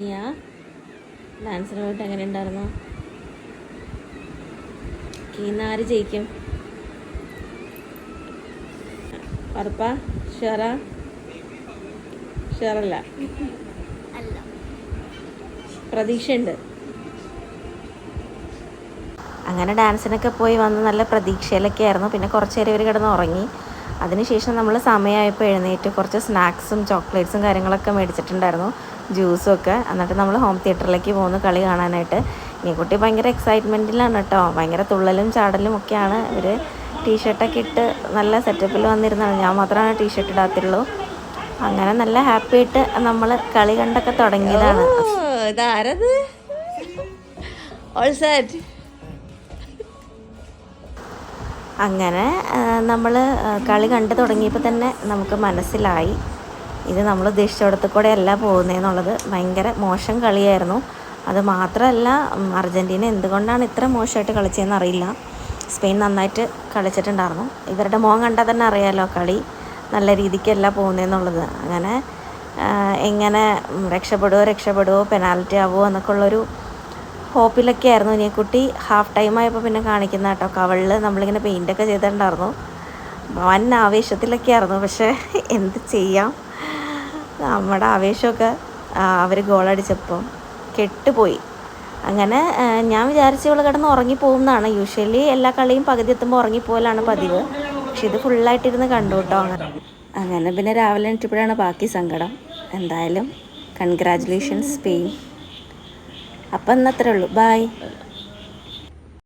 ഡാൻസിന് പോയിട്ട് എങ്ങനെ ഉണ്ടായിരുന്നു? ഇന്ന് ആര് ജയിക്കും? ഉറപ്പാ? ഷുവറാ? ഷുവറല്ല, പ്രതീക്ഷയുണ്ട്. അങ്ങനെ ഡാൻസിനൊക്കെ പോയി വന്ന് നല്ല പ്രതീക്ഷയിലൊക്കെ ആയിരുന്നു. പിന്നെ കുറച്ച് നേരം ഇവർ കിടന്ന് ഉറങ്ങി. അതിനുശേഷം നമ്മൾ സമയമായപ്പോൾ എഴുന്നേറ്റ് കുറച്ച് സ്നാക്സും ചോക്ലേറ്റ്സും കാര്യങ്ങളൊക്കെ മേടിച്ചിട്ടുണ്ടായിരുന്നു, ജ്യൂസും ഒക്കെ. എന്നിട്ട് നമ്മൾ ഹോം തിയേറ്ററിലേക്ക് പോകുന്നു കളി കാണാനായിട്ട്. ഈ കുട്ടി ഭയങ്കര എക്സൈറ്റ്മെൻറ്റിലാണ് കേട്ടോ, ഭയങ്കര തുള്ളലും ചാടലും ഒക്കെയാണ്. ഇവർ ടീഷർട്ടൊക്കെ ഇട്ട് നല്ല സെറ്റപ്പിൽ വന്നിരുന്നതാണ്, ഞാൻ മാത്രമാണ് ടീഷർട്ട് ഇടാത്തുള്ളൂ. അങ്ങനെ നല്ല ഹാപ്പി ആയിട്ട് നമ്മൾ കളി കണ്ടൊക്കെ തുടങ്ങിയതാണ്. ഇതാരത്? All set. അങ്ങനെ നമ്മൾ കളി കണ്ടു തുടങ്ങിയപ്പോൾ തന്നെ നമുക്ക് മനസ്സിലായി ഇത് നമ്മൾ ഉദ്ദേശിച്ചിടത്ത് കൂടെ അല്ല പോകുന്നതെന്നുള്ളത്. ഭയങ്കര മോശം കളിയായിരുന്നു. അത് മാത്രമല്ല, അർജൻറ്റീന എന്തുകൊണ്ടാണ് ഇത്ര മോശമായിട്ട് കളിച്ചതെന്ന് അറിയില്ല. സ്പെയിൻ നന്നായിട്ട് കളിച്ചിട്ടുണ്ടായിരുന്നു. ഇവരുടെ മുഖം കണ്ടാൽ തന്നെ അറിയാമല്ലോ കളി നല്ല രീതിക്കല്ല പോകുന്നതെന്നുള്ളത്. അങ്ങനെ എങ്ങനെ രക്ഷപ്പെടുമോ പെനാൽറ്റി ആവുമോ എന്നൊക്കെ ഉള്ളൊരു ഹോപ്പിലൊക്കെ ആയിരുന്നു. ഇനിക്കുട്ടി ഹാഫ് ടൈം ആയപ്പോൾ പിന്നെ കാണിക്കുന്ന കേട്ടോ, കവളിൽ നമ്മളിങ്ങനെ പെയിൻ്റൊക്കെ ചെയ്തിട്ടുണ്ടായിരുന്നു. വൻ ആവേശത്തിലൊക്കെ ആയിരുന്നു. പക്ഷേ എന്ത് ചെയ്യാം, നമ്മുടെ ആവേശമൊക്കെ അവർ ഗോളടിച്ചപ്പോൾ കെട്ടുപോയി. അങ്ങനെ ഞാൻ വിചാരിച്ചു ഇവൾ കിടന്ന് ഉറങ്ങിപ്പോകുന്നതാണ്. യൂഷ്വലി എല്ലാ കളിയും പകുതി എത്തുമ്പോൾ ഉറങ്ങിപ്പോകലാണ് പതിവ്. പക്ഷെ ഇത് ഫുള്ളായിട്ടിരുന്ന് കണ്ടു കേട്ടോ. അങ്ങനെ പിന്നെ രാവിലെ എണീറ്റപ്പോഴാണ് ബാക്കി സങ്കടം. എന്തായാലും കൺഗ്രാജുലേഷൻസ് സ്പെയിൻ. അപ്പം എന്നത്രേ ഉള്ളൂ. ബായ്.